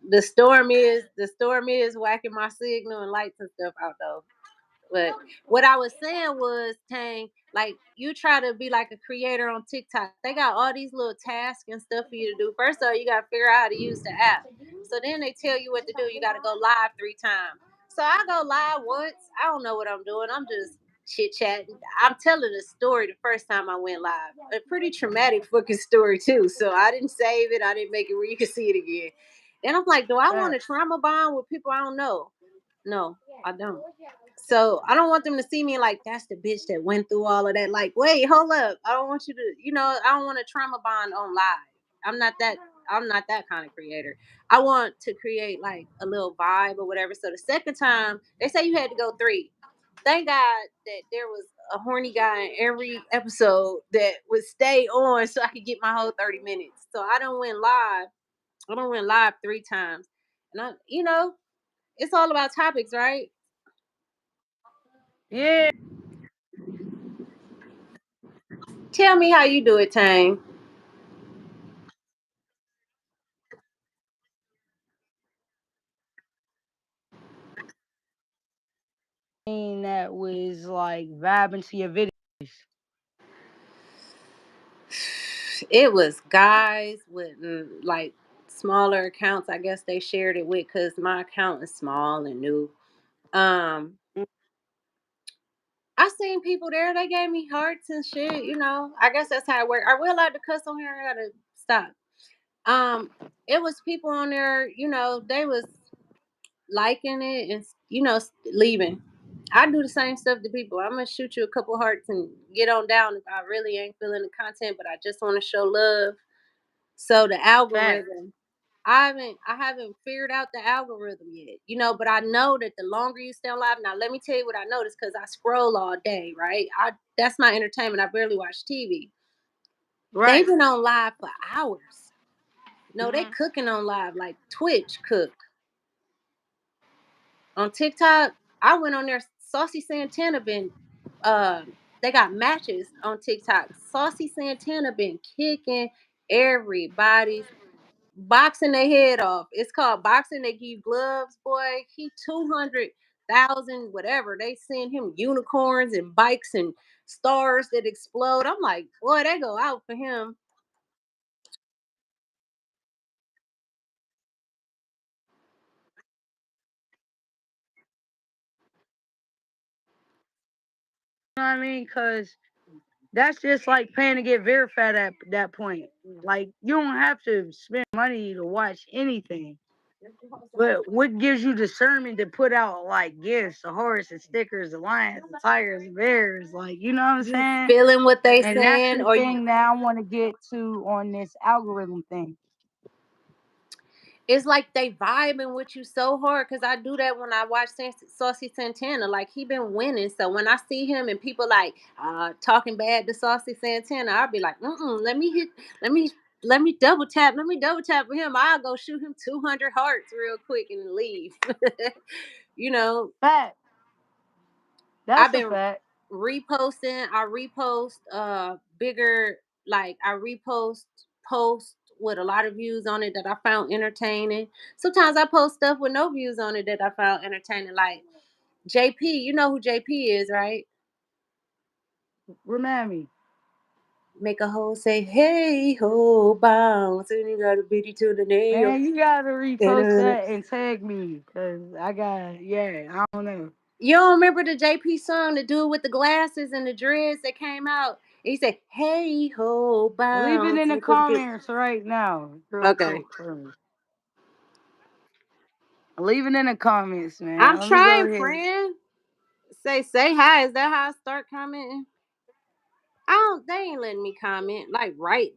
the storm is whacking my signal and lights and stuff out though. But what I was saying was, Tang, like you try to be like a creator on TikTok. They got all these little tasks and stuff for you to do. First of all, you gotta figure out how to use the app. So then they tell you what to do. You gotta go live 3 times. So I go live once. I don't know what I'm doing. I'm just chit chatting. I'm telling a story the first time I went live. A pretty traumatic fucking story too. So I didn't save it. I didn't make it where you can see it again. Then I'm like, do I want Fact. to trauma bond with people I don't know? No, I don't. So I don't want them to see me like that's the bitch that went through all of that. Like, wait, hold up. I don't want you to, I don't want to trauma bond on live. I'm not that. I'm not that kind of creator. I want to create like a little vibe or whatever. So the second time, they say you had to go 3. Thank God that there was a horny guy in every episode that would stay on so I could get my whole 30 minutes. So I don't went live. I don't went live 3 times. And it's all about topics, right? Yeah. Tell me how you do it, Tang. That was like vibing to your videos. It was guys with like smaller accounts. I guess they shared it with because my account is small and new. Um, I seen people there. They gave me hearts and shit. I guess that's how it works. Are we allowed to cuss on here? I gotta stop. Um, it was people on there. They was liking it and leaving. I do the same stuff to people. I'm gonna shoot you a couple hearts and get on down if I really ain't feeling the content, but I just want to show love. So the Fact. algorithm, I haven't figured out the algorithm yet. But I know that the longer you stay on live, now let me tell you what I noticed because I scroll all day, right? That's my entertainment. I barely watch TV. They've Right. been on live for hours. No, they Mhm. cooking on live like Twitch cook. On TikTok, I went on there. Saucy Santana been they got matches on TikTok. Saucy Santana been kicking everybody's boxing their head off. It's called boxing. They give gloves, boy. He 200,000, whatever. They send him unicorns and bikes and stars that explode. I'm like, boy, they go out for him. You know what I mean? Because that's just like paying to get verified at that point. Like, you don't have to spend money to watch anything. But what gives you discernment to put out like gifts, the horse, the stickers, the lions, the tigers, the bears? Like, you know what I'm You saying? feeling what they And that's saying, the or you thing that I want to get to on this algorithm thing. it's like they vibing with you so hard because I do that when I watch Saucy Santana. Like he been winning, so when I see him and people like talking bad to Saucy Santana, I'll be like, let me hit, let me let me double tap for him. I'll go shoot him 200 hearts real quick and leave. you know, Fact. I've That's a been fact. reposting. I repost bigger, like I repost posts with a lot of views on it that I found entertaining. Sometimes I post stuff with no views on it that I found entertaining. Like JP, you know who JP is, right? Remind me. Make a hoe say, hey ho bounce, and you got a bitty to the nail. Man, you gotta repost Da-da-da. that and tag me. Cause I got, yeah, I don't know. You don't remember the JP song, the dude with the glasses and the dreads that came out? He said, hey ho Leave it bounce. in the comments right now, real Okay. quick for me. Leave it in the comments, man. I'm Let me go trying, ahead. friend. Say hi. Is that how I start commenting? I don't. They ain't letting me comment. Like right.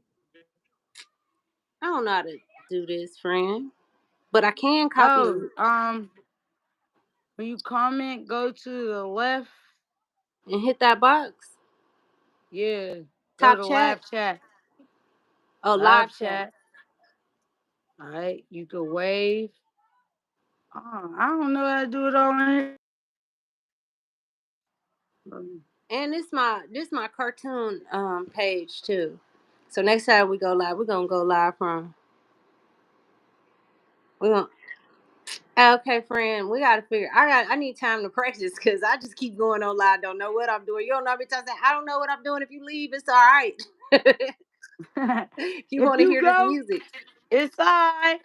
I don't know how to do this, friend. But I can copy Oh, when you comment, go to the left. and hit that box. Yeah, go Top to chat. live chat. Oh, Live live chat. chat. All right, you can wave. I don't know how to do it on here. And this my cartoon page too. So next time we go live, we're gonna go live from we gonna Okay, friend, we gotta figure. I need time to practice because I just keep going on live. Don't know what I'm doing. You don't know every time I say I don't know what I'm doing. If you leave, it's all right. If you If want to you hear this go, music. it's alright.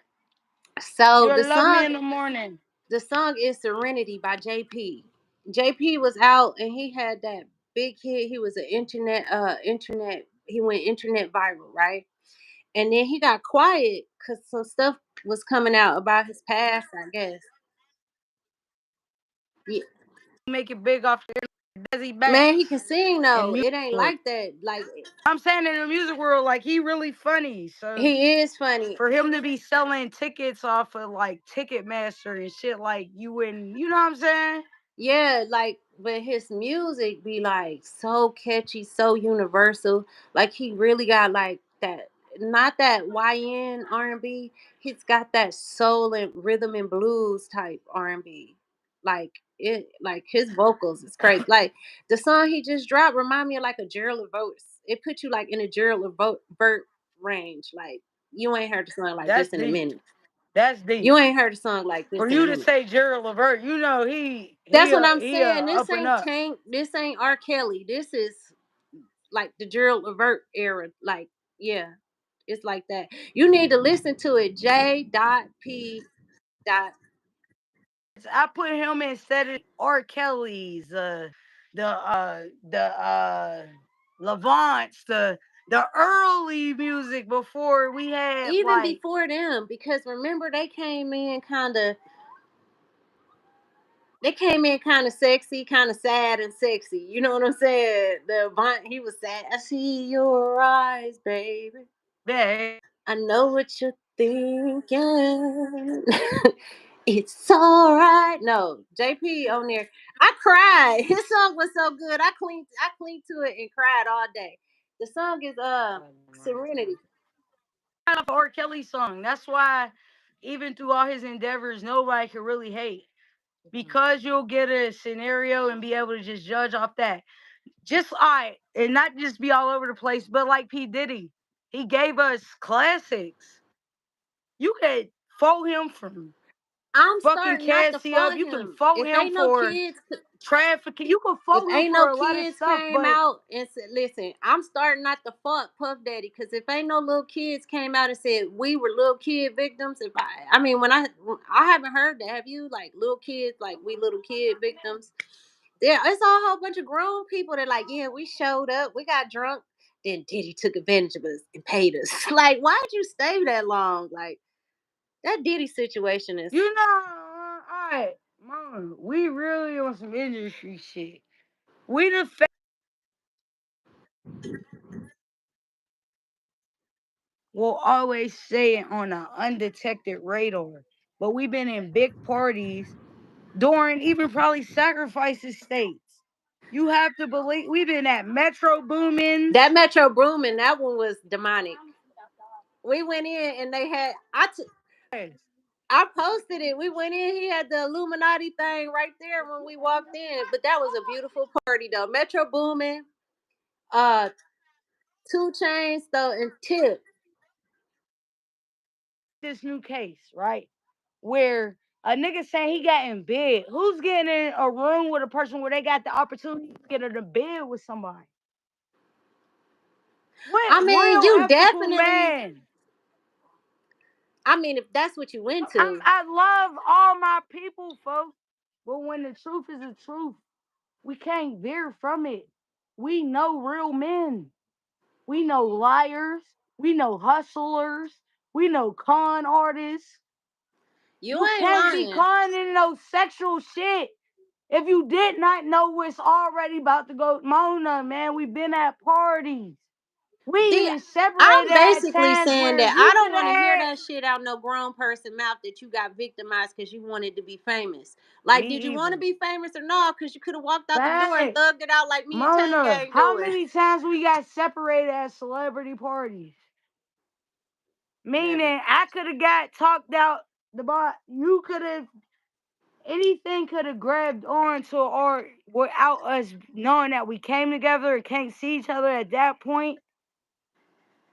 So You'll love me in the morning. the song is Serenity by JP. JP was out and he had that big hit. He was an internet. He went internet viral, right? And then he got quiet because some stuff was coming out about his past, I guess. Yeah. Make it big off there. Desi Man, he can Banks sing in though. music It ain't world. like that. Like I'm saying in the music world, like he really funny. So he is funny. for him to be selling tickets off of like Ticketmaster and shit, like you wouldn't, you know what I'm saying? Yeah, like but his music be like so catchy, so universal. Like he really got like that not that YN R&B. He's got that soul and rhythm and blues type R&B. Like his vocals is crazy. Like the song he just dropped remind me of like a Gerald Levert. It put you like in a Gerald Levert range. Like you ain't heard a song like That's this in a deep. minute. That's deep. You ain't heard a song like this For in a you to minute. say Gerald Levert, you know he That's he what uh I'm he saying. This up and ain't up. Tank. This ain't R. Kelly. This is like the Gerald Levert era. Like, yeah, it's like that. You need to listen to it. J. P. Dot. I put him instead of R. Kelly's, the Levant's, the early music before we had Even like before them, because remember they came in kind of sexy, kind of sad and sexy. You know what I'm saying? The Avant, he was sad. I see your eyes, baby. that. I know what you're thinking. It's all right. No, JP on there. I cried. His song was so good. I cleaned to it and cried all day. The song is Serenity. Kind of R. Kelly song. That's why even through all his endeavors, nobody can really hate because you'll get a scenario and be able to just judge off that. Just I and not just be all over the place, but like P Diddy, he gave us classics. You could fold him from I'm fucking starting not to Cassie up. fault You can him. fold him for trafficking. You can If fold him ain't for no a lot of kids stuff, came but out and said, listen, I'm starting not to fuck Puff Daddy because if ain't no little kids came out and said we were little kid victims, I mean when I haven't heard that. Have you like little kids like we little kid victims? Yeah, it's a whole bunch of grown people that like, yeah, we showed up, we got drunk, then Diddy took advantage of us and paid us. Like, why'd you stay that long? Like that Diddy situation is. you know, all right, mom, we really on some industry shit. We the will always stay on an undetected radar, but we've been in big parties during even probably sacrifices states. You have to believe we've been at Metro Boomins. That Metro Boomin, that one was demonic. We went in and they had I posted it. We went in. He had the Illuminati thing right there when we walked in. But that was a beautiful party though. Metro Boomin, uh, Two Chains though, and Tip. This new case, right? Where a nigga saying he got in bed. Who's getting in a room with a person where they got the opportunity to get in a bed with somebody? What I mean, real you ethical definitely. man? I mean, if that's what you went to, I love all my people, folks. But when the truth is the truth, we can't veer from it. We know real men. We know liars. We know hustlers. We know con artists. you You ain't can't be lying. caught in no sexual shit. If you did not know what's already about to go, Mona, man, we've been at parties. We See, even separated I'm at basically times saying where that I you don't could want to hear have that shit out no grown person mouth that you got victimized because you wanted to be famous. me Like, did you want to either. be famous or not? Because you could have walked out the door and Fact. thugged it out like me and Tang Mona, Gang how doing. many times we got separated at celebrity parties? Never. Meaning I could have got talked out the bar. You could have anything could have grabbed on to or without us knowing that we came together and can't see each other at that point.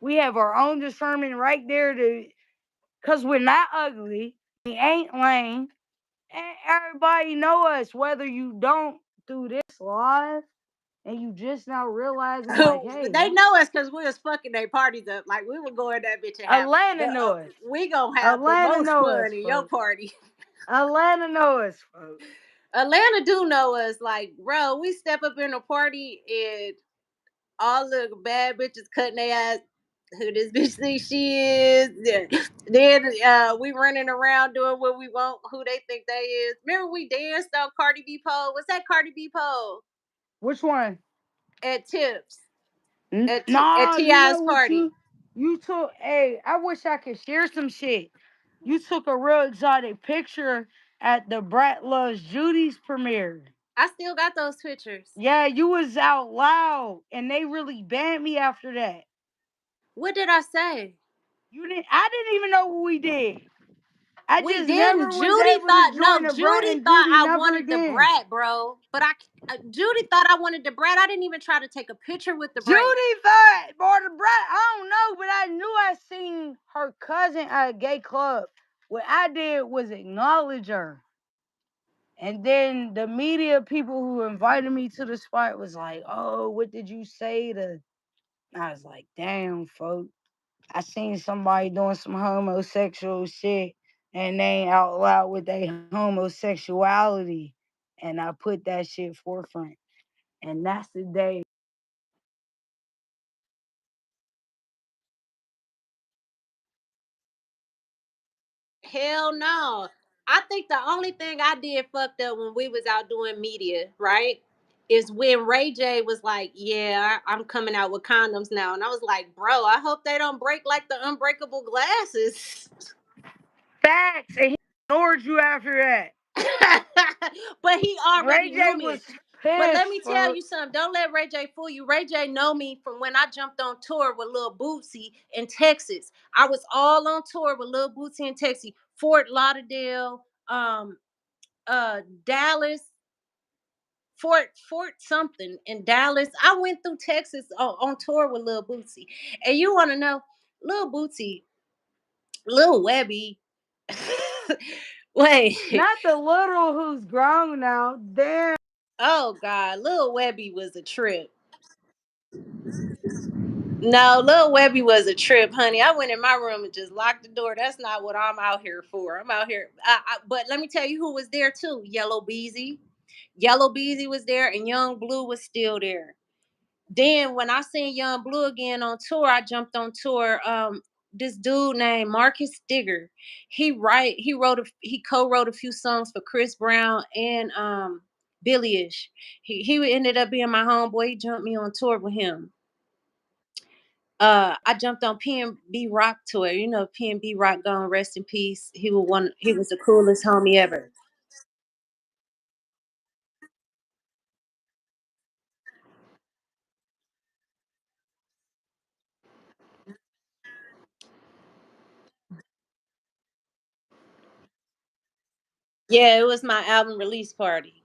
We have our own discernment right there to cause we're not ugly. We ain't lame. And everybody know us, whether you don't through this live and you just now realizing like, hey, They know us because we was fucking their parties up. Like we would go in that bitch and have Atlanta know us. we gonna have the Atlanta most know fun us, in your folks. party. Atlanta know us, folks. Atlanta do know us. Like, bro, we step up in a party and all the bad bitches cutting their ass. Who this bitch think she is? Yeah. Then we running around doing what we want. Who they think they is? Remember we danced on Cardi B pole? What's that Cardi B pole? Which one? At Tips at Nah, you Ti's know what party. you took. Hey, I wish I could share some shit. You took a real exotic picture at the Brat Loves Judy's premiere. I still got those pictures. Yeah, you was out loud, and they really banned me after that. What did I say? You didn't. I didn't even know what we did. I We just didn't. never was Judy able to thought join no. the Brat Judy and thought Judy I never wanted the again. brat, bro. But Judy thought I wanted the brat. I didn't even try to take a picture with the brat. Judy thought, or the Brat, I don't know, but I knew I seen her cousin at a gay club. What I did was acknowledge her. And then the media people who invited me to the spot was like, "Oh, what did you say to?" I was like, "Damn, folks, I seen somebody doing some homosexual shit, and they ain't out loud with their homosexuality, and I put that shit forefront, and that's the day." Hell no. I think the only thing I did fucked up when we was out doing media, right? Is when Ray J was like, "Yeah, I'm coming out with condoms now," and I was like, "Bro, I hope they don't break like the unbreakable glasses." Facts, and he ignored you after that. But he Ray already J knew me. was But let pissed, me tell you folks. something. Don't let Ray J fool you. Ray J know me from when I jumped on tour with Lil Bootsy in Texas. I was all on tour with Lil Bootsy in Texas, Fort Lauderdale, Dallas, Fort something in Dallas. I went through Texas on tour with Lil Bootsy. And you want to know, Lil Bootsy, Lil Webby. Wait. Not the little who's grown now. Damn. Oh God, Lil Webby was a trip. No, Lil Webby was a trip, honey. I went in my room and just locked the door. That's not what I'm out here for. I'm out here. But let me tell you who was there too. Yellow Beezy. Yellow Beezy was there, and Young Blue was still there. Then when I seen Young Blue again on tour, I jumped on tour. This dude named Marcus Digger. He co-wrote a few songs for Chris Brown and Billy-ish. He ended up being my homeboy. He jumped me on tour with him. I jumped on PNB Rock tour. You know, PNB Rock gone rest in peace. He was the coolest homie ever. Yeah, it was my album release party.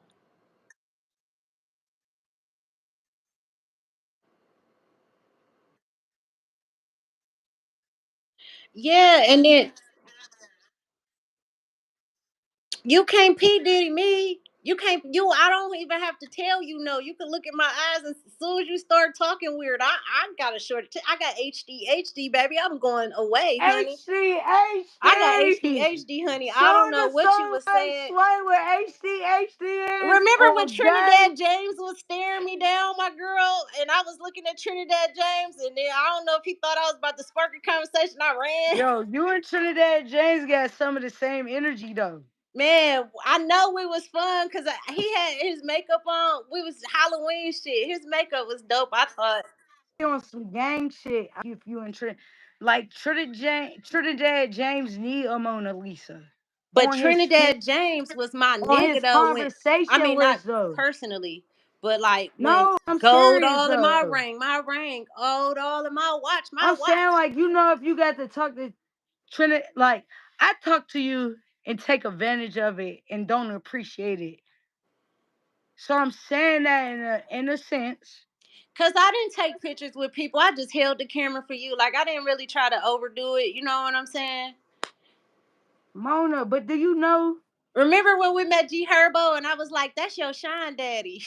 Yeah, and then you can't P Diddy me. You can't you I don't even have to tell you no. You can look at my eyes and as soon as you start talking weird, I got a I got HD baby. I'm going away, honey. I got HDHD. honey. I don't Soon know as what you was somebody saying. explain what HDHD is Remember when on game, Trinidad James was staring me down, my girl, and I was looking at Trinidad James, and then I don't know if he thought I was about to spark a conversation. I ran. yo, you and Trinidad James got some of the same energy though. Man, I know we was fun because he had his makeup on. We was Halloween shit. His makeup was dope. I thought. On some gang shit. If you and like Trinidad James need a Mona Lisa But on his fit Trinidad James was my on nigga his though. When I conversation mean, not list though. personally, but like when No, I'm gold serious all in though. my ring, gold all in my I'm saying watch. like you know if you got to talk to Trinidad, like I talk to you and take advantage of it and don't appreciate it. So I'm saying that in a sense, Cause I didn't take pictures with people. I just held the camera for you. Like I didn't really try to overdo it. You know what I'm saying? Mona. But do you know? Remember when we met G Herbo and I was like, "That's your Shine Daddy,"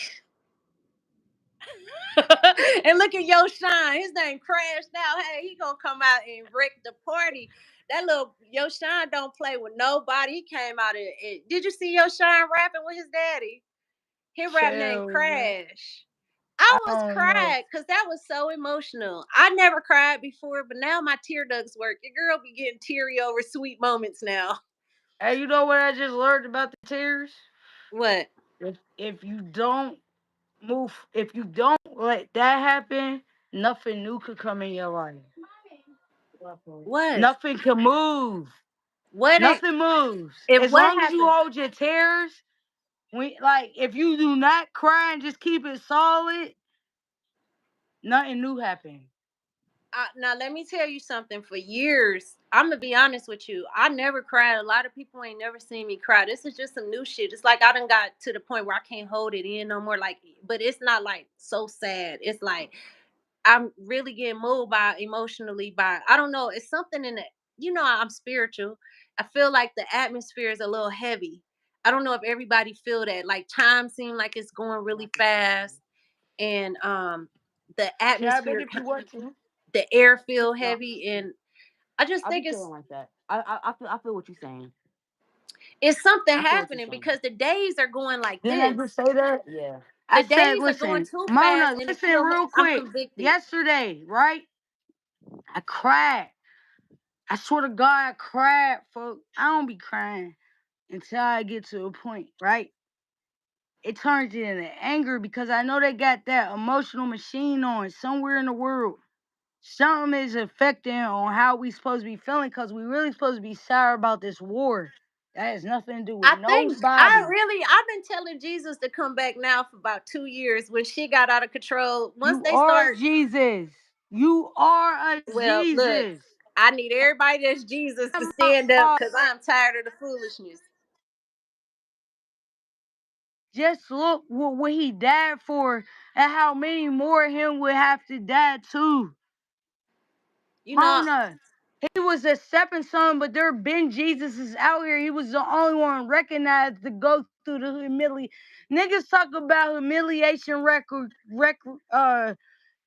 and look at Yo Shine. His name crashed out. Hey, he gonna come out and wreck the party. That little Yo Shine don't play with nobody. He came out and did you see Yo Shine rapping with his daddy? His rap name Hell no. Crash. I I was don't know. cried because that was so emotional. I never cried before, but now my tear ducts work. Your girl be getting teary over sweet moments now. Hey, you know what I just learned about the tears? What? If you don't if you don't let that happen, nothing new could come in your life. What? Nothing can move. What? Nothing moves. If As what long as you happened? hold your tears, like if you do not cry and just keep it solid, nothing new happened. Now let me tell you something. For years, I'm gonna be honest with you. I never cried. A lot of people ain't never seen me cry. This is just some new shit. It's like I done got to the point where I can't hold it in no more. Like, but it's not like so sad. It's like I'm really getting moved by emotionally by. I don't know. It's something in it. You know, I'm spiritual. I feel like the atmosphere is a little heavy. I don't know if everybody feel that. Like time seems like it's going really fast, and the Chad, but atmosphere, if you want to, the air feel no, heavy, and I just I be think feeling like that. I feel what you're saying. it's something I feel what you're happening saying. because the days are going like Didn't I this. just say that? Yeah. I The said, days are going listen, too fast, Mona, and it listen feel real I'm quick. convicted. Yesterday, right? I cried. I swear to God, I cried, folks. I don't be crying until I get to a point, right? It turns into anger because I know they got that emotional machine on somewhere in the world. Something is affecting on how we supposed to be feeling because we really supposed to be sour about this war. That has nothing to do with I think nobody. I've been telling Jesus to come back now for about 2 years when shit got out of control. Once You they are start, Jesus. You are a well, look, Jesus. I need everybody that's Jesus to My stand up father. because I'm tired of the foolishness. Just look what he died for and how many more of him would have to die too. You know, Mona. He was a stepping stone, but there been Jesuses out here. He was the only one recognized to go through the humiliation. Niggas talk about uh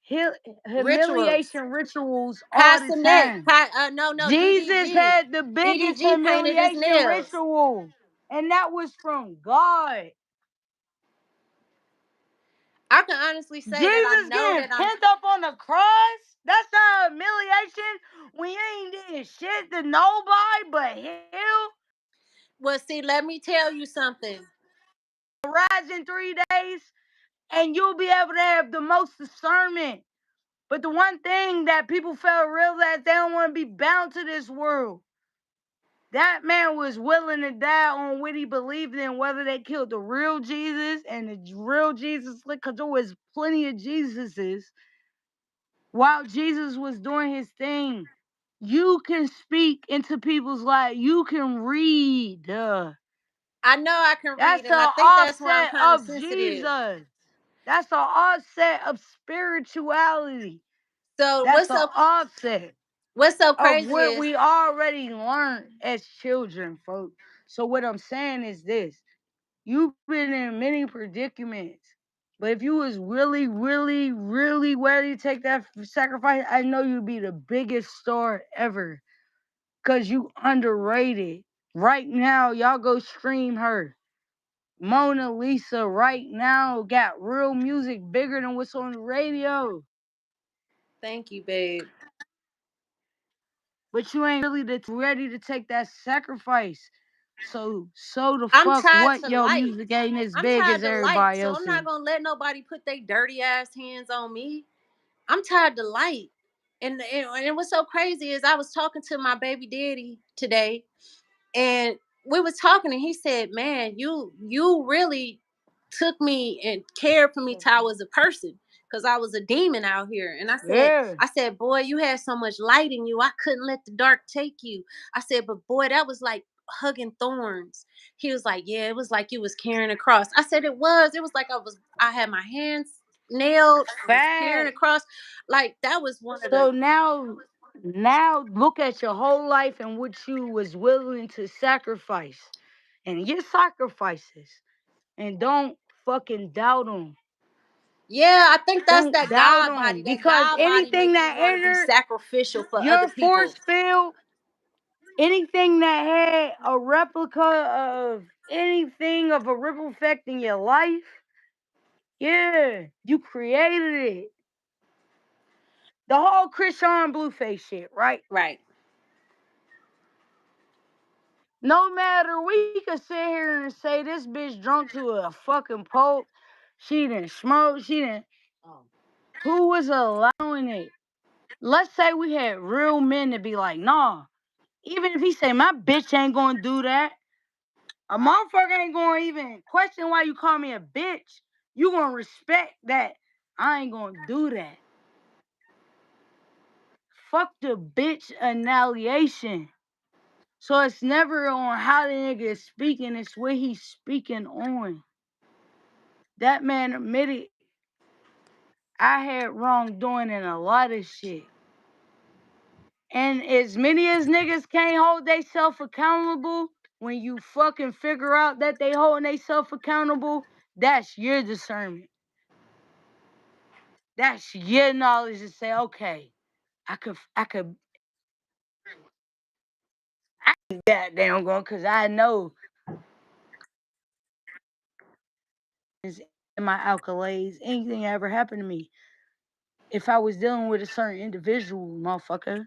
hil- rituals. humiliation rituals all the Pastor Nick, time. no, Jesus DDG. had the biggest DDG painted his humiliation nails. ritual, and that was from God. I can honestly say that I Jesus know getting that I'm. pent up on the cross. That's not humiliation when you ain't doing shit to nobody but him. Well, see, let me tell you something. Rise in 3 days, and you'll be able to have the most discernment. But the one thing that people fail to realize, they don't want to be bound to this world. That man was willing to die on what he believed in, whether they killed the real Jesus and the real Jesus, because there was plenty of Jesuses while Jesus was doing his thing. You can speak into people's life. You can read. I know I can read, That's and an I think that's why I'm offset kind of of sensitive. Jesus. That's an offset of spirituality. So That's an offset what's so of crazy what is we already learned as children, folks. So what I'm saying is this. You've been in many predicaments. But if you was really, really, really ready to take that sacrifice, I know you'd be the biggest star ever. Cause you underrated. Right now, y'all go stream her. Mona Lisa right now got real music bigger than what's on the radio. thank you, babe. But you ain't really ready to take that sacrifice. So the I'm fuck tied what to your light. music ain't as I'm big tied as to light, everybody so I'm not else's. gonna let nobody put their dirty ass hands on me. I'm tied to light. And what's so crazy is I was talking to my baby daddy today, and we was talking, and he said, "Man, you really took me and cared for me till I was a person, because I was a demon out here." And Yeah. I said, "Boy, you had so much light in you. I couldn't let the dark take you." I said, "But boy, that was like hugging thorns." He was like, "Yeah, it was like you was carrying a cross." I said, "It was. It was like I had my hands nailed. I was carrying a Fact. cross. Like that was one of the." So now look at your whole life and what you was willing to sacrifice. and your sacrifices, and don't fucking doubt them. Yeah, I think that's Don't that doubt God them body. That because God body anything make you that want to be entered sacrificial for other your people. force field, anything that had a replica of anything of a ripple effect in your life, yeah, you created it. The whole Krishan Blueface shit, right? Right. No matter, we could sit here and say this bitch drunk to a fucking pope. She didn't smoke. She didn't. Who was allowing it? Let's say we had real men to be like, nah. Even if he say my bitch ain't gonna do that, a motherfucker ain't gonna even question why you call me a bitch. You gonna respect that I ain't gonna do that. Fuck the bitch annihilation. So it's never on how the nigga is speaking, it's what he's speaking on. That man admitted I had wrongdoing in a lot of shit. And as many as niggas can't hold theyself accountable, when you fucking figure out that they holding theyself accountable, that's your discernment. That's your knowledge to say, okay, I could that damn going because I know is in my accolades, anything ever happened to me. If I was dealing with a certain individual, motherfucker,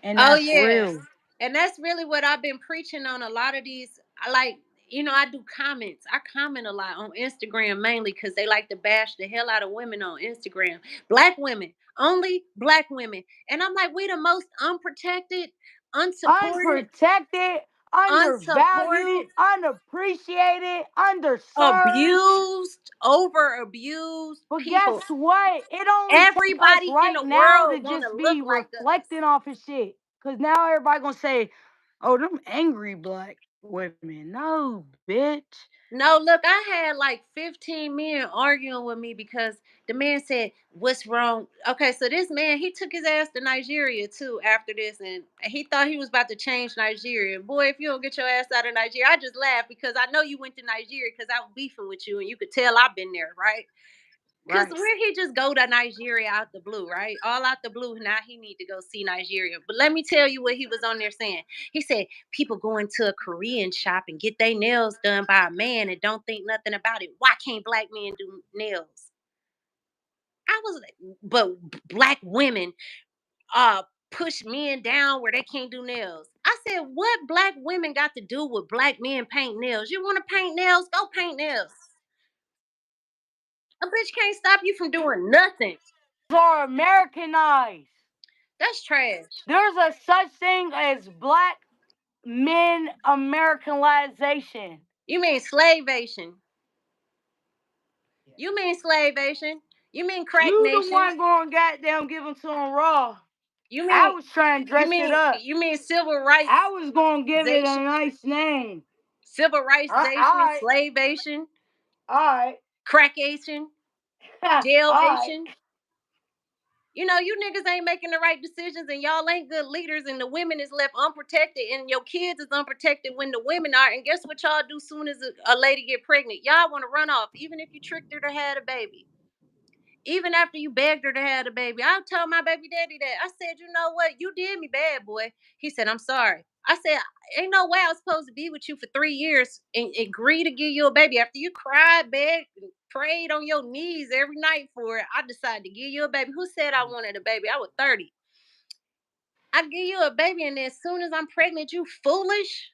and Oh that's yeah. real. And that's really what I've been preaching on a lot of these. I like, I do comments. I comment a lot on Instagram mainly because they like to bash the hell out of women on Instagram. Black women, only black women. And I'm like, we the most unprotected, unsupported, Unprotected, undervalued, unsupported, unappreciated, underserved. abused, over abused But guess people. what? It only take us Everybody in right the now to world want to just look be like us. reflecting off of shit. Cause now everybody gonna say, "Oh, them angry black women." No, bitch. No, look, I had like 15 men arguing with me because the man said, "What's wrong?" Okay, so this man, he took his ass to Nigeria too after this, and he thought he was about to change Nigeria. Boy, if you don't get your ass out of Nigeria, I just laugh because I know you went to Nigeria because I was beefing with you, and you could tell I've been there, right? Cause Right. where he just go to Nigeria out the blue, right? All out the blue. Now he need to go see Nigeria. But let me tell you what he was on there saying. He said people go into a Korean shop and get their nails done by a man and don't think nothing about it. Why can't black men do nails? I was like, but black women push men down where they can't do nails. I said, what black women got to do with black men paint nails? You want to paint nails? Go paint nails. A bitch can't stop you from doing nothing. Are Americanized. That's trash. There's a such thing as black men Americanization. You mean slavation. You mean slavation. You mean crack You the nation. one going goddamn give them to them raw. You I mean was trying to you dress it mean up. you mean civil I was gonna give it a rightsation, nice name. civil rightsation, Alright, slavation, alright, crackation, alright. jailation. You niggas ain't making the right decisions and y'all ain't good leaders and the women is left unprotected and your kids is unprotected when the women are. And guess what y'all do soon as a lady get pregnant? Y'all want to run off even if you tricked her to have a baby. Even after you begged her to have a baby. I told my baby daddy that. I said, you know what? You did me bad, boy. He said, I'm sorry. I said, ain't no way I was supposed to be with you for 3 years and agree to give you a baby. After you cried, begged, and prayed on your knees every night for it, I decided to give you a baby. Who said I wanted a baby? I was 30. I give you a baby, and then as soon as I'm pregnant, you foolish?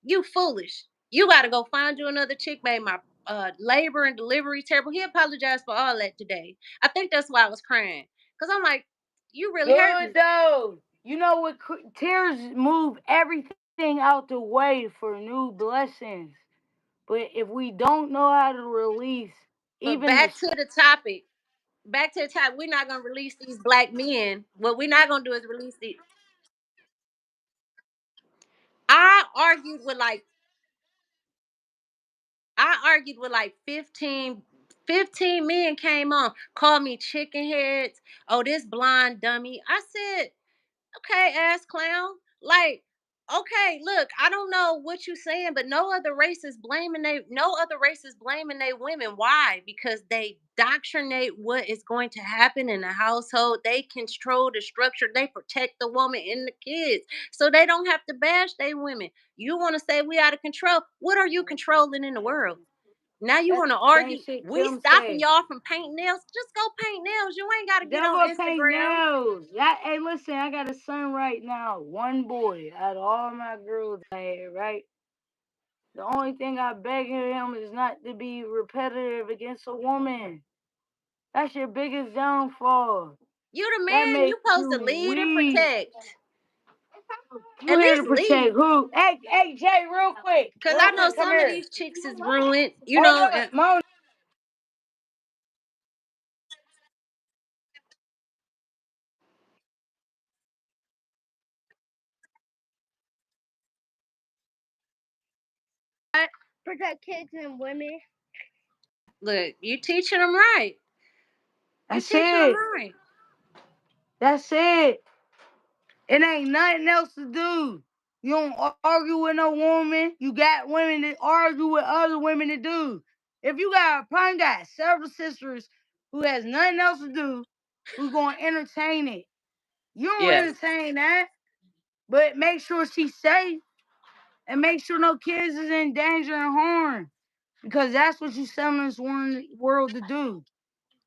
You foolish. You got to go find you another chick, made my labor and delivery terrible. He apologized for all that today. I think that's why I was crying. Because I'm like, you really hurt Good me. though. You know what? Tears move everything out the way for new blessings. But if we don't know how to release But even back this, to the topic. Back to the topic. We're not going to release these black men. What we're not going to do is release these. I argued with like, I argued with like 15 men came on, called me chicken heads. Oh, this blind dummy. I said, okay, ass clown. Like, Okay, look, I don't know what you saying, but no other race is blaming they women. Why? Because they doctrinate what is going to happen in the household. They control the structure. They protect the woman and the kids. So they don't have to bash they women. You want to say we out of control? What are you controlling in the world? Now you That's want to the same argue? shit We Kim stopping said. y'all from painting nails? Just go paint nails. You ain't got to get Don't on go paint Instagram. nails. Hey, listen, I got a son right now. One boy out of all my girls I had, right? The only thing I beg of him is not to be repetitive against a woman. That's your biggest downfall. You the That man. You makes supposed you to lead and weak. protect. You At here to least lead. protect who? Hey, Jay, Cause real I know quick, come some of here. these chicks is ruined, Hold up, Mona. Protect kids and women. look, you teaching them right. You That's teaching them it. right. That's it. It ain't nothing else to do. You don't argue with no woman. You got women that argue with other women to do. If you probably got several sisters who has nothing else to do, who's gonna entertain it. You don't Yeah. entertain that, but make sure she's safe and make sure no kids is in danger and harm. Because that's what you selling this world to do.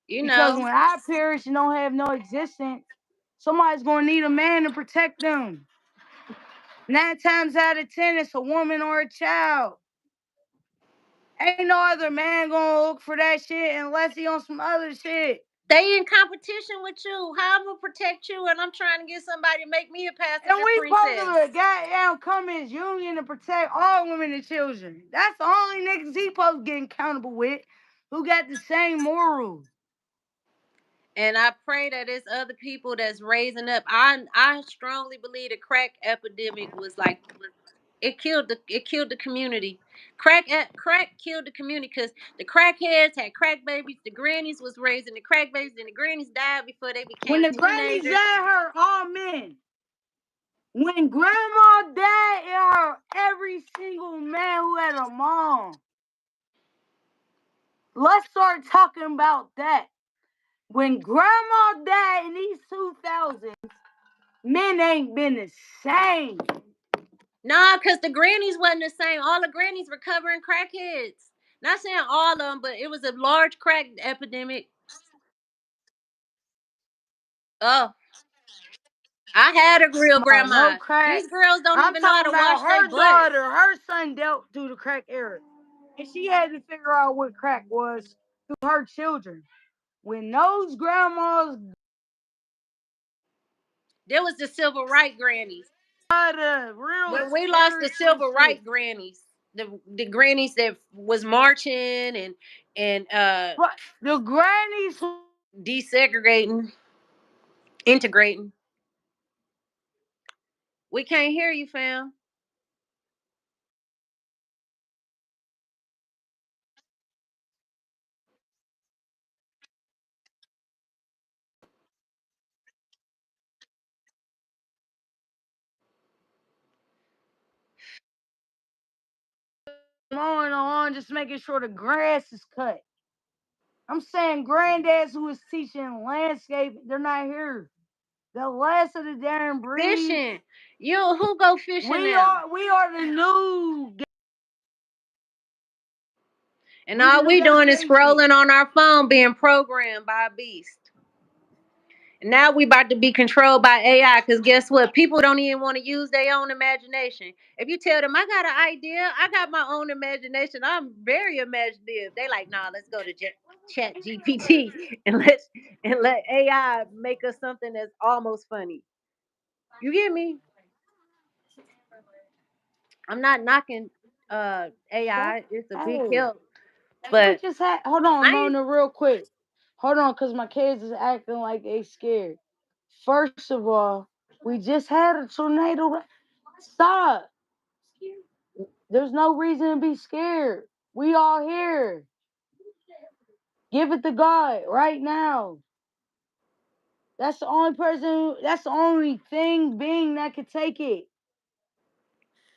You Because know, when I perish and don't have no existence, somebody's gonna need a man to protect them. 9 times out of 10, it's a woman or a child. Ain't no other man gonna look for that shit unless he on some other shit. they in competition with you. How I'm gonna protect you and I'm trying to get somebody to make me a And passenger we supposed princess. to goddamn come as union to protect all women and children. That's the only niggas he supposed to get accountable with who got the same morals. And I pray that it's other people that's raising up. I strongly believe the crack epidemic was like it killed the community. Crack killed the community because the crackheads had crack babies. The grannies was raising the crack babies, and the grannies died before they When became the grannies teenagers. died, her all men. When grandma died, it hurt every single man who had a mom. Let's start talking about that. When grandma died in these 2000s, men ain't been the same. Nah, because the grannies wasn't the same. All the grannies were covering crackheads. Not saying all of them, but it was a large crack epidemic. Oh, I had a real No grandma. crack. These girls don't I'm even know how talking to wash about their her butt. daughter. Her son dealt through the crack era. And she had to figure out what crack was through her children. When those grandmas There was the civil right grannies. got a real When we lost the spiritual civil shit. right grannies, the grannies that was marching and But the grannies who desegregating, integrating. We can't hear you, fam. mowing the lawn, just making sure the grass is cut. I'm saying granddads who is teaching landscape, they're not here. The last of the damn breeds. Fishing. You who go fishing We now? are we are the new And we the all new we doing is generation. scrolling on our phone, being programmed by a beast. And now we about to be controlled by AI. Because guess what? People don't even want to use their own imagination. If you tell them, I got an idea, I got my own imagination, I'm very imaginative. They like, nah, let's go to Chat GPT and let AI make us something that's almost funny. You get me? I'm not knocking That's AI. It's a big hey. help. We But just had hold on, I ain't Mona, real quick. Hold on, cause my kids is acting like they scared. First of all, we just had a tornado. Stop. There's no reason to be scared. We all here. Give it to God right now. That's the only person. That's the only thing being that could take it.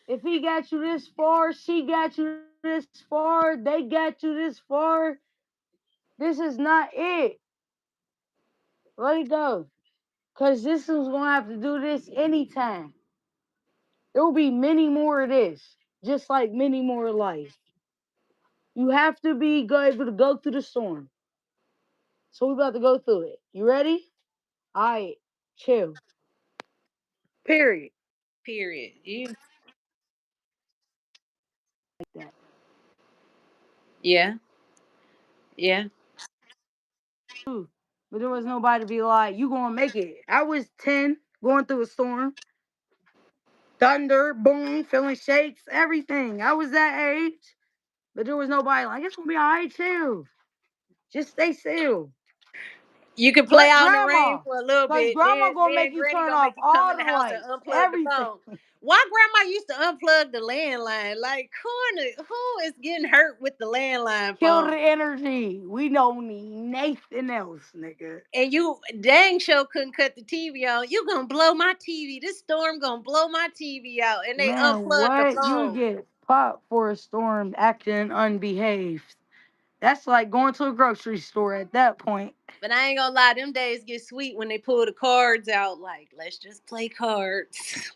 If he got you this far, she got you this far, they got you this far, this is not it. Let it go. Because this is going to have to do this anytime. There will be many more of this, just like many more of life. You have to be able to go through the storm. So we're about to go through it. You ready? All right, chill. Period. Period. You, Like that. yeah, yeah. Ooh. But there was nobody to be like, you going to make it. I was 10, going through a storm. Thunder, boom, feeling shakes, everything. I was that age. But there was nobody like, it's going to be all right, chill. Just stay still. You can play But out in the rain grandma, for a little because bit. grandma gonna Then make you Granny turn gonna make off you come all in the the house and lights, unplug the everything. phone. Why grandma used to unplug the landline? Like who is getting hurt with the landline Kill phone? the energy. We don't need nothing else, nigga. And you dang sure couldn't cut the TV on. You gonna blow my TV. This storm gonna blow my TV out. And they Man, unplugged the what? You phone. get popped for a storm acting unbehaved. That's like going to a grocery store at that point. But I ain't gonna lie, them days get sweet when they pull the cards out. Like, let's just play cards.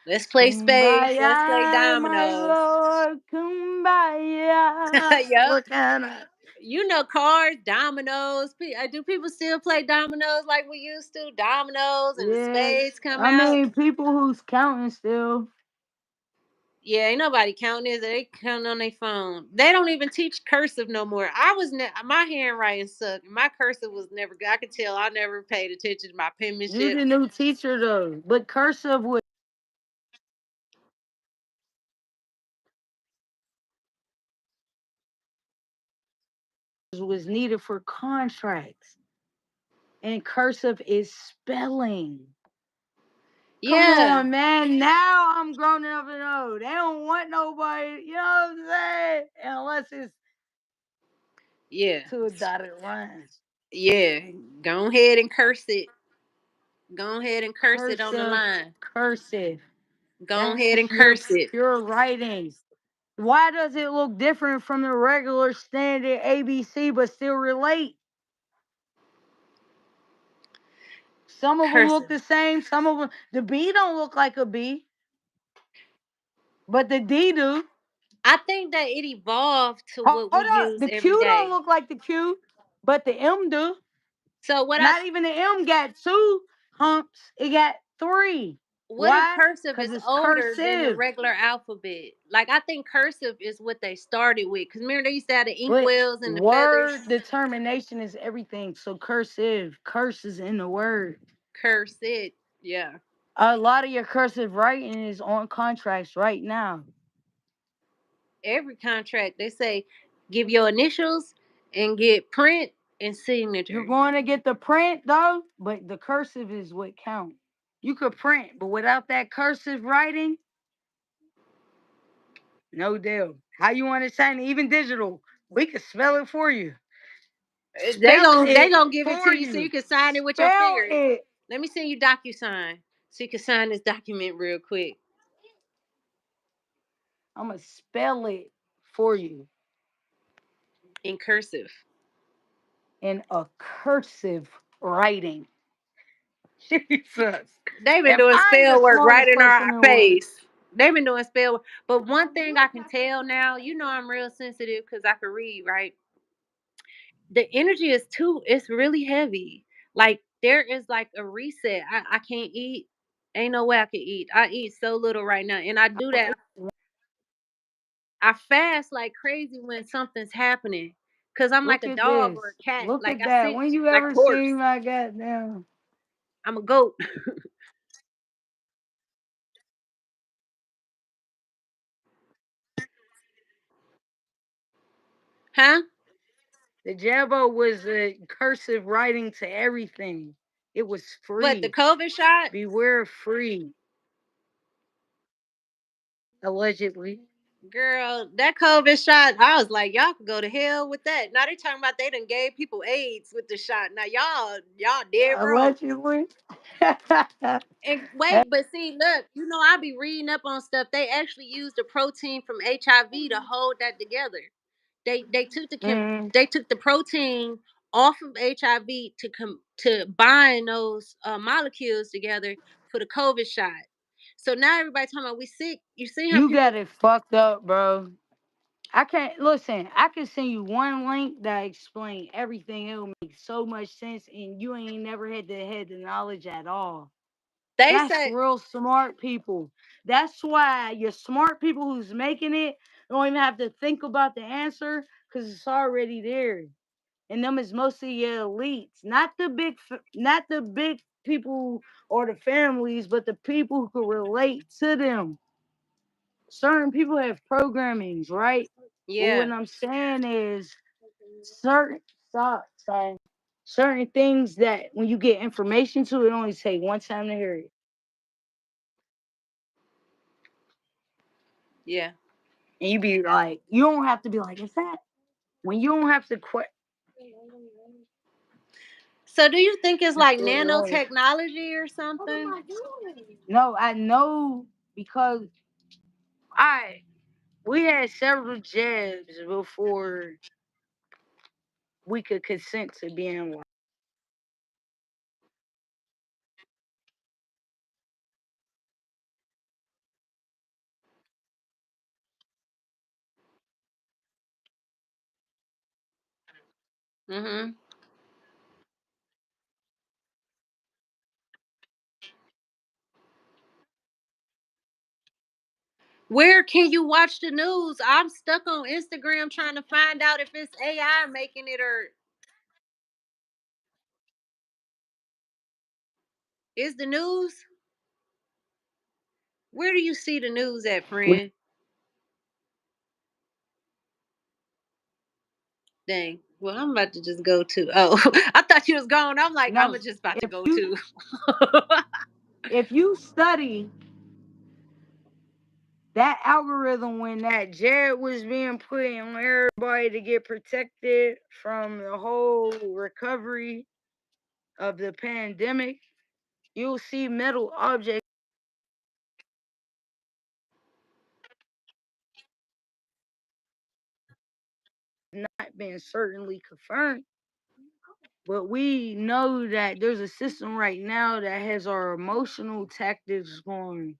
Let's play spades. Let's play Kumbaya, my dominoes. lord, kumbaya. Yup. Look at it. You know, cards, dominoes. Do people still play dominoes like we used to? Dominoes and the Yeah, spades come I out. mean, people who's counting still. Yeah, ain't nobody counting this. They counting on their phone. They don't even teach cursive no more. My handwriting sucked. My cursive was never good. I could tell I never paid attention to my You penmanship. the new teacher though, but cursive was needed for contracts, and cursive is spelling. Come Yeah, on, man. Now I'm grown enough to know they don't want nobody. You know what I'm saying? Unless it's yeah, to a dotted line. yeah. Go ahead and curse it. Go ahead and curse it on the Cursive, line. cursive. Go ahead That's and your curse it. pure writing. Why does it look different from the regular standard ABC but still relate? Some of them look Cursive. the same. Some of them, the B don't look like a B, but the D do. I think that it evolved to Hold what we up, use the every Q don't day. look like the Q, but the M do. So Not even the M got two humps. It got three. what if Why? cursive Because is it's older than the cursive. regular alphabet? Like I think cursive is what they started with. Cause remember they used to have the But inkwells and the feathers. word determination is everything. So cursive, curses in the word. Curse it. Yeah. A lot of your cursive writing is on contracts right now. Every contract they say give your initials and get print and You're signature. going to get the print though, but the cursive is what counts. You could print, but without that cursive writing, no deal. How you want to sign it? Even digital, we could spell it for you. They Spell gon' they it gonna give it for to you so you you. can sign it with your Spell finger. it. Let me send you DocuSign so you can sign this document real quick I'm gonna spell it for you in cursive. in a cursive writing. Jesus. They've been If doing I'm the spell work right smartest in person our in the world, face. They've been doing spell work. But one thing I can tell now, you know I'm real sensitive because I can read, right? The energy is too, it's really heavy. Like there is like a reset. I can't eat. Ain't no way I can eat. I eat so little right now. And I do that. I fast like crazy when something's happening. Cause I'm like look a at dog or this. a cat. Look Like at I that. sense When you like ever horse. seen my goddamn I'm a goat. Huh? the Jabbo was a cursive writing to everything. It was What, the free. COVID shot? Beware free, allegedly. Girl, that COVID shot, I was like, y'all could go to hell with that. Now they talking about they done gave people AIDS with the shot. Now y'all dead wrong. Allegedly. And wait, but see, look, I be reading up on stuff. They actually used the protein from HIV to hold that together. They took Mm, they took the protein off of HIV to bind those molecules together for the COVID shot. So now everybody talking about we sick. You see how you people. got it fucked up, bro. I can't listen. I can send you one link that explain everything. It'll make so much sense, and you ain't never had the knowledge at all. They That's say, real smart people. That's why your smart people who's making it don't even have to think about the answer because it's already there. And them is mostly your elites, not the big people or the families, but the people who can relate to them. Certain people have programmings, right? But what yeah, I'm saying is certain stop, sorry, certain things that when you get information to, it only take one time to hear it. yeah. And you be like, you don't have to be like, is that when you don't have to quit. So do you think it's like nanotechnology or something? No, I know because I we had several jabs before we could consent to being like. Mm-hmm. Where can you watch the news? I'm stuck on Instagram trying to find out if it's AI making it or is the news. Where do you see the news at, friend? Dang. Well, I'm about to just go to. Oh, I thought you was gone. I'm like, I'm No, just about to if go you to. if you study that algorithm when that Jared was being put on everybody to get protected from the whole recovery of the pandemic, you'll see metal objects not being certainly confirmed. But we know that there's a system right now that has our emotional tactics going.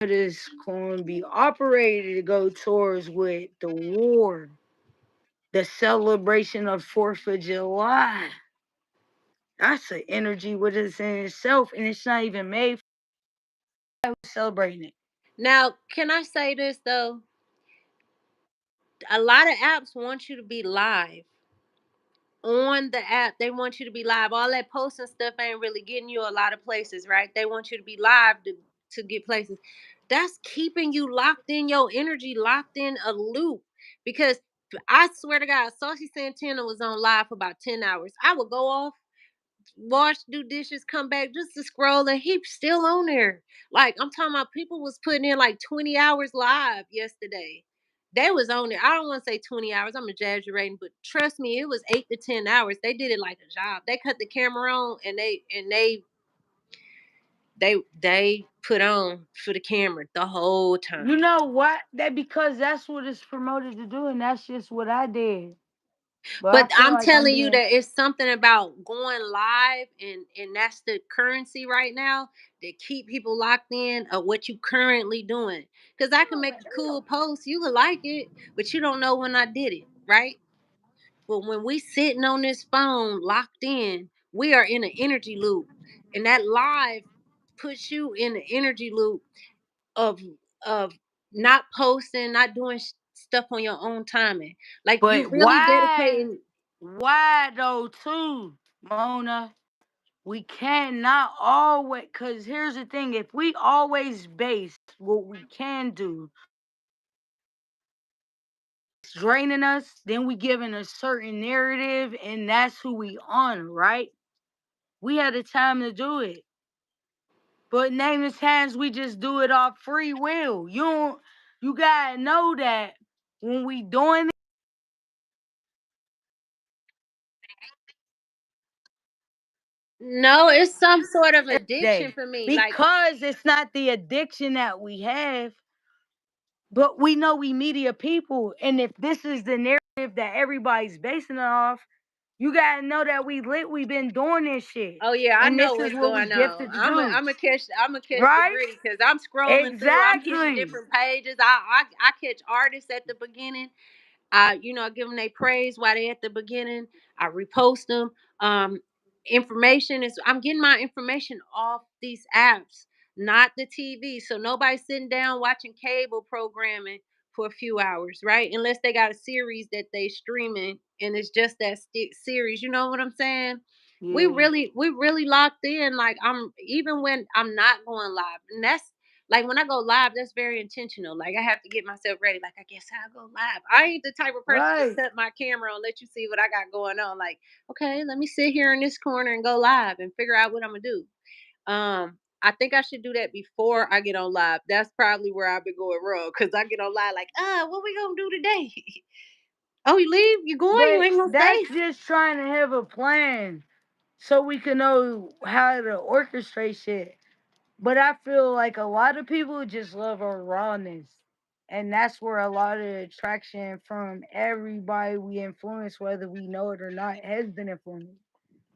It is going to be operated to go towards with the war, the celebration of 4th of July. That's an energy within itself, and it's not even made for celebrating it. Now, can I say this though? A lot of apps want you to be live on the app. They want you to be live. All that posting stuff ain't really getting you a lot of places, right? They want you to be live to get places. That's keeping you locked in your energy, locked in a loop. Because I swear to God, Saucy Santana was on live for about 10 hours. I would go off, wash, do dishes, come back just to scroll, and he's still on there. Like I'm talking about, people was putting in like 20 hours live yesterday. They was on there. I don't want to say 20 hours. I'm exaggerating, but trust me, it was 8 to 10 hours. They did it like a job. They cut the camera on and they put on for the camera the whole You time. know what? That because that's what it's promoted to do, and that's just what I did. But I But feel I'm like I'm telling you being that it's something about going live, and that's the currency right now that keep people locked in of what you currently doing. Because I can make a cool post, you can like it, but you don't know when I did it, right? But when we sitting on this phone locked in, we are in an energy loop, and that live puts you in an energy loop of of not posting, not doing stuff on your own timing. Like you but really why? dedicating. Why though too, Mona? We cannot always, because here's the thing: if we always base what we can do, it's draining us, then we given a certain narrative, and that's who we honor, right? We had the time to do it, but name the times we just do it off free will. You gotta know that when we doing No, it's some sort of it every addiction day, for me. Like, because it's not the addiction that we have, but we know we media people, and if this is the narrative that everybody's basing it off, you gotta know that we lit. We've been doing this shit, oh yeah, I and know this is what's what we going on. gifted to I'm a, do, I'm a catch the right? gritty because I'm scrolling through. I'm hitting Exactly. different pages. I catch artists at the beginning. I give them their praise while they at the beginning. I repost them. Um, information is I'm getting my information off these apps, not the TV. So nobody's sitting down watching cable programming for a few hours, right? Unless they got a series that they streaming and it's just that series. You know what I'm saying? Yeah. We really locked in. Like I'm even when I'm not going live, and that's like when I go live, that's very intentional. Like I have to get myself ready. Like I guess I'll go live. I ain't the type of person to Right. set my camera and let you see what I got going on. Like, okay, let me sit here in this corner and go live and figure out what I'm gonna do. I think I should do that before I get on live. That's probably where I've been going wrong because I get on live like, what we gonna do today? Oh, you leave? You going? You But ain't gonna that's stay? just trying to have a plan so we can know how to orchestrate shit. But I feel like a lot of people just love our rawness. And that's where a lot of the attraction from everybody we influence, whether we know it or not, has been influenced.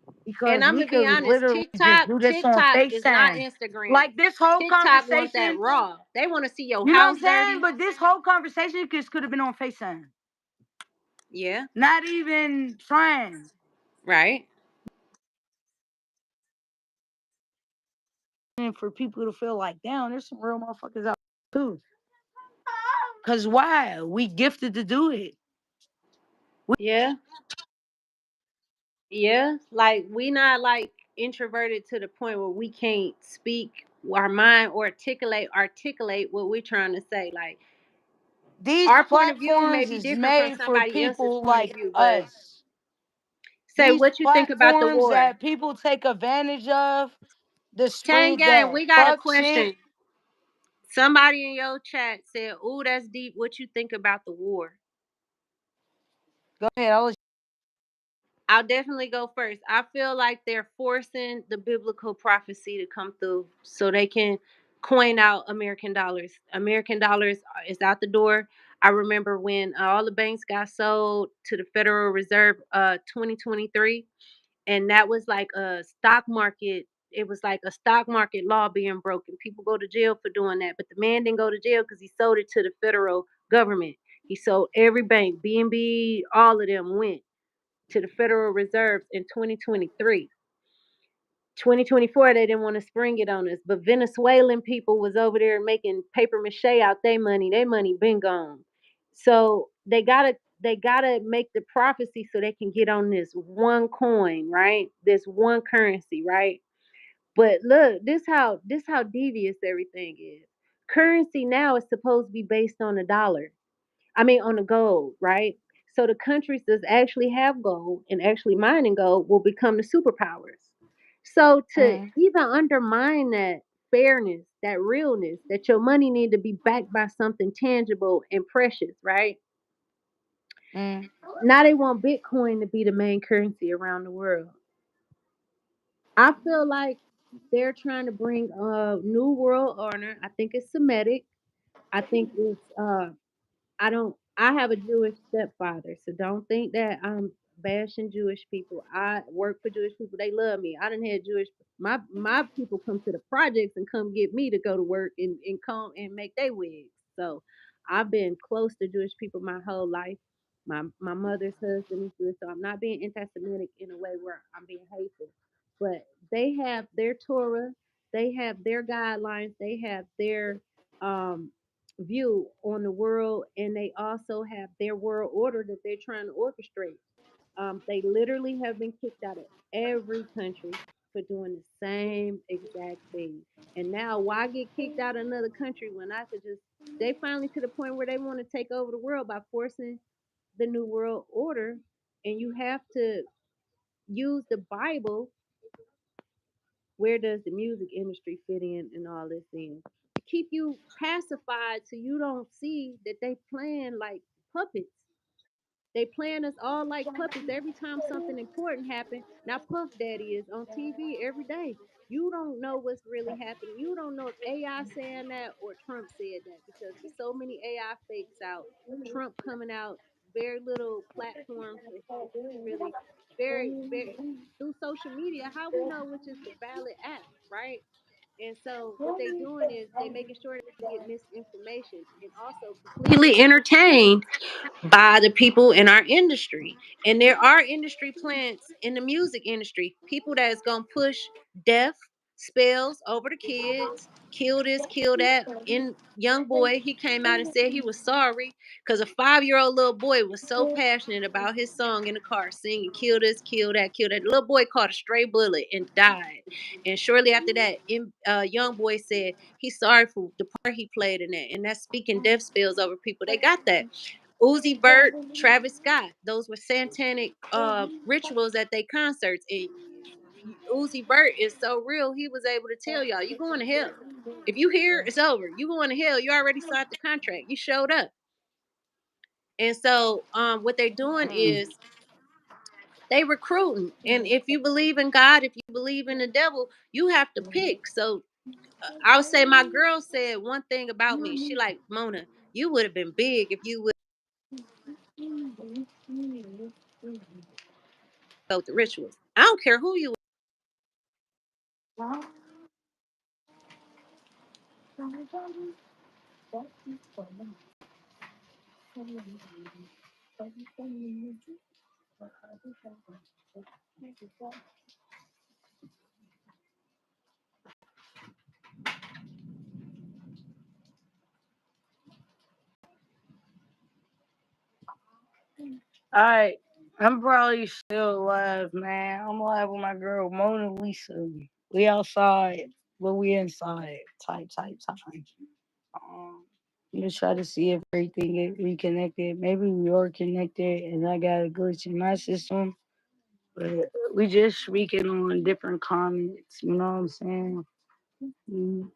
And Because I'm we gonna be could honest, literally just do this on TikTok is not FaceTime. Instagram. Like this whole TikTok want that conversation, raw. They want to see your you know what house I'm saying? dirty. But this whole conversation just could have been on FaceTime. Yeah, Not even trying. right. And for people to feel like, damn, there's some real motherfuckers out there too. Cause why? We gifted to do it. Yeah, yeah. Like we not like introverted to the point where we can't speak our mind or articulate what we're trying to say. Like These our point of view may platforms be is different from made for somebody else's people point of like view, but us. say These what you think about the platforms war. that people take advantage of to Chain spread gang, that we got a fuck shit. question. Somebody in your chat said, "Ooh, that's deep. What you think about the war?" Go ahead. I'll definitely go first. I feel like they're forcing the biblical prophecy to come through so they can coin out American dollars. American dollars is out the door. I remember when all the banks got sold to the Federal Reserve 2023 and that was like a stock market it was like a stock market law being broken. People go to jail for doing that, but the man didn't go to jail because he sold it to the federal government. He sold every bank, BNB, all of them went to the Federal Reserve in 2023. 2024, they didn't want to spring it on us, but Venezuelan people was over there making paper mache out their money. Their money been gone. So they gotta make the prophecy so they can get on this one coin, right? This one currency, right? But look, this how devious everything is. Currency now is supposed to be based on a dollar. I mean, on the gold, right? So the countries that actually have gold and actually mining gold will become the superpowers. So to Mm, even undermine that fairness, that realness, that your money need to be backed by something tangible and precious, right? mm. Now they want Bitcoin to be the main currency around the world. I feel like they're trying to bring a new world order. I think it's Semitic. I think it's I have a Jewish stepfather, so don't think that I'm bashing Jewish people. I work for Jewish people. They love me. I done had Jewish my people come to the projects and come get me to go to work and come and make their wigs. So I've been close to Jewish people my whole life. My mother's husband is Jewish, so I'm not being anti-Semitic in a way where I'm being hateful. But they have their Torah, they have their guidelines, they have their um view on the world, and they also have their world order that they're trying to orchestrate. They literally have been kicked out of every country for doing the same exact thing. And now, why get kicked out of another country when I could just? They finally to the point where they want to take over the world by forcing the new world order, and you have to use the Bible. Where does the music industry fit in all this thing? keep you pacified so you don't see that they playing like puppets. They playing us all like puppets every time something important happens. Now Puff Daddy is on TV every day. You don't know what's really happening. You don't know if AI saying that or Trump said that because there's so many AI fakes out. Trump coming out, very little platform for him to really very through social media. How we know which is the valid app, right? And so what they doing is they making sure that we get misinformation and also completely entertained by the people in our industry. And there are industry plants in the music industry, people that's gonna push death spells over the kids, kill this, kill that. In young boy, he came out and said he was sorry because a 5-year-old little boy was so passionate about his song in the car, singing kill this, kill that, kill that. The little boy caught a stray bullet and died. And shortly after that, young boy said he's sorry for the part he played in that. And that's speaking death spells over people. They got that. Uzi Vert, Travis Scott. Those were satanic rituals at their concerts. And Uzi Vert is so real, he was able to tell y'all, you going to hell. If you here, it's over. You going to hell. You already signed the contract. You showed up. And so what they're doing is they recruiting. And if you believe in God, if you believe in the devil, you have to pick. So I would say my girl said one thing about me. She like, Mona, you would have been big if you would go with the rituals. I don't care who you. Alright, I'm probably still alive, man. I'm alive with my girl Mona Lisa. We outside, but we inside. Type. I'm just try to see if everything get reconnected. Maybe we are connected and I got a glitch in my system. But we just speaking on different comments, you know what I'm saying? Few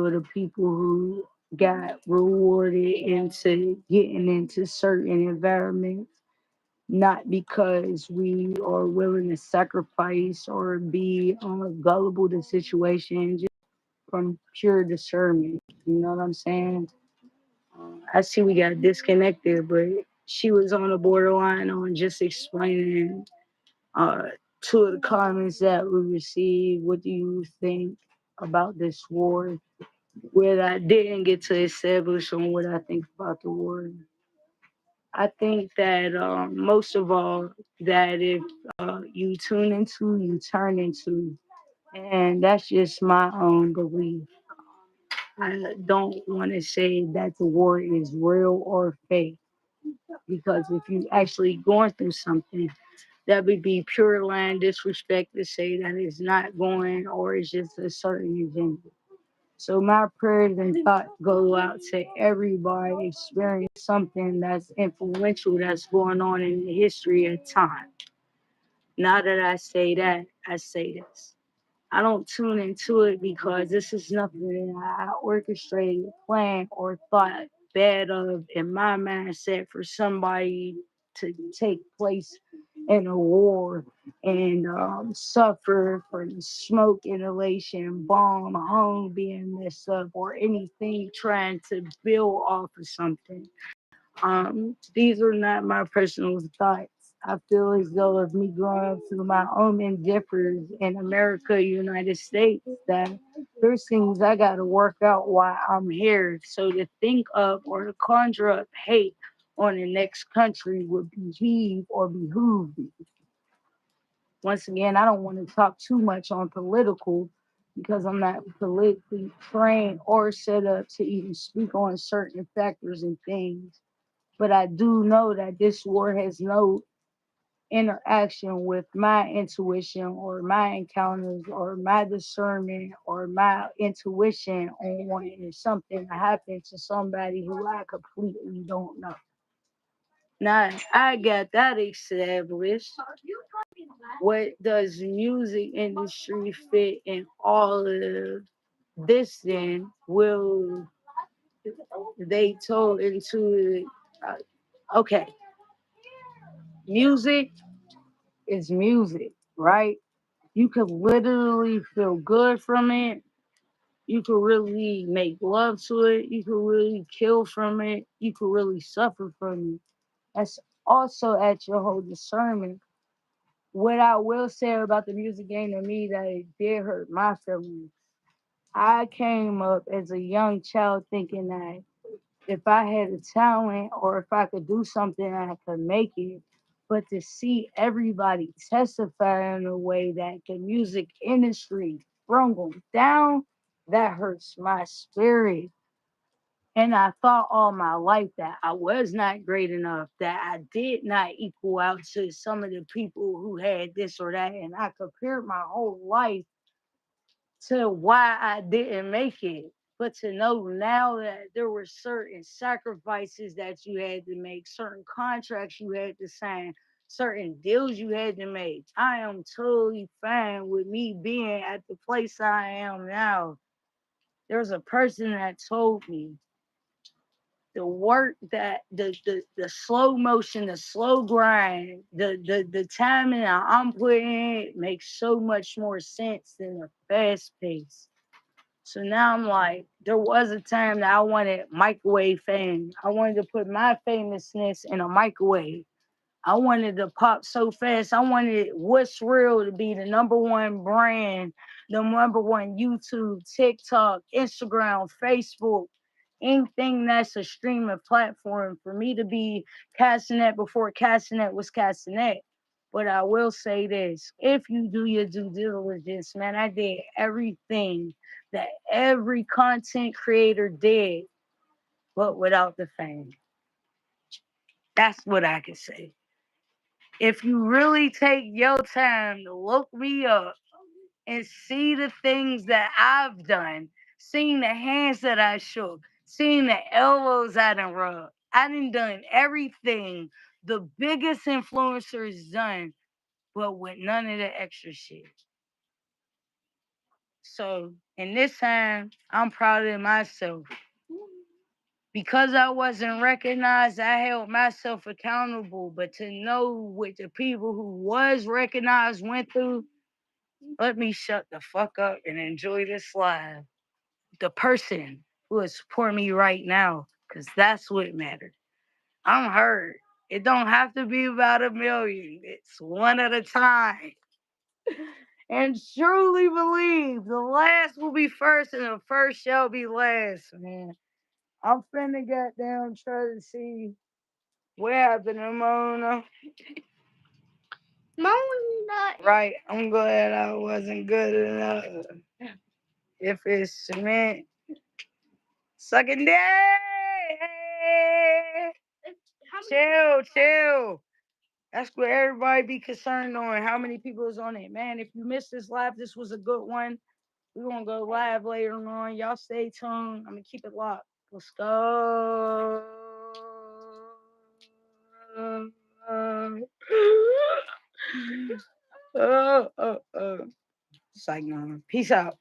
of the people who got rewarded into getting into certain environments, not because we are willing to sacrifice or be gullible to situations, just from pure discernment. You know what I'm saying? I see we got disconnected, but she was on the borderline on just explaining uh, two of the comments that we received. What do you think about this war? Where I didn't get to establish on what I think about the war. I think that most of all, that if you tune into, you turn into, and that's just my own belief. I don't want to say that the war is real or fake because if you actually going through something, that would be pure land disrespect to say that it's not going or it's just a certain agenda. So my prayers and thoughts go out to everybody experiencing something that's influential that's going on in the history of time. Now that I say that, I say this. I don't tune into it because this is nothing that I orchestrated, planned, or thought bad of in my mindset for somebody to take place in a war and suffer from smoke inhalation, bomb, home being messed up, or anything trying to build off of something. These are not my personal thoughts. I feel as though of me growing up through my own endeavors in America, United States, that there's things I got to work out while I'm here. So to think of or to conjure up hate on the next country would behave or behoove me. Once again, I don't want to talk too much on political because I'm not politically trained or set up to even speak on certain factors and things. But I do know that this war has no interaction with my intuition or my encounters or my discernment or my intuition on wanting something to happen to somebody who I completely don't know. Now I got that established. What does the music industry fit in all of this then will they told into okay, music is music, right? You could literally feel good from it. You could really make love to it. You could really kill from it. You could really suffer from it. That's also at your whole discernment. What I will say about the music game to me that it did hurt my feelings. I came up as a young child thinking that if I had a talent or if I could do something, I could make it. But to see everybody testify in a way that the music industry brung them down, that hurts my spirit. And I thought all my life that I was not great enough, that I did not equal out to some of the people who had this or that. And I compared my whole life to why I didn't make it. But to know now that there were certain sacrifices that you had to make, certain contracts you had to sign, certain deals you had to make, I am totally fine with me being at the place I am now. There's a person that told me the work that the slow motion, the slow grind, the timing that I'm putting in makes so much more sense than the fast pace. So now I'm like, there was a time that I wanted microwave fame. I wanted to put my famousness in a microwave. I wanted to pop so fast. I wanted Wutz Real to be the number one brand, the number one YouTube, TikTok, Instagram, Facebook, anything that's a streaming platform for me to be Cassinet before Cassinet was Cassinet. But I will say this, if you do your due diligence, man, I did everything that every content creator did, but without the fame. That's what I can say. If you really take your time to look me up and see the things that I've done, seeing the hands that I shook, seeing the elbows I done rubbed, I done everything the biggest influencers done, but with none of the extra shit. So in this time, I'm proud of myself. Because I wasn't recognized, I held myself accountable. But to know what the people who was recognized went through, let me shut the fuck up and enjoy this live. The person who is supporting me right now, because that's what matters. I'm hurt. It don't have to be about a million. It's one at a time. And truly believe the last will be first and the first shall be last, man. I'm finna get down, try to see what happened to Mona. Mona. Right, I'm glad I wasn't good enough. If it's cement, sucking dick. Chill, chill. That's what everybody be concerned on. How many people is on it, man? If you missed this live, this was a good one. We're gonna go live later on. Y'all stay tuned. I'm gonna keep it locked. Let's go. Psych, Peace out.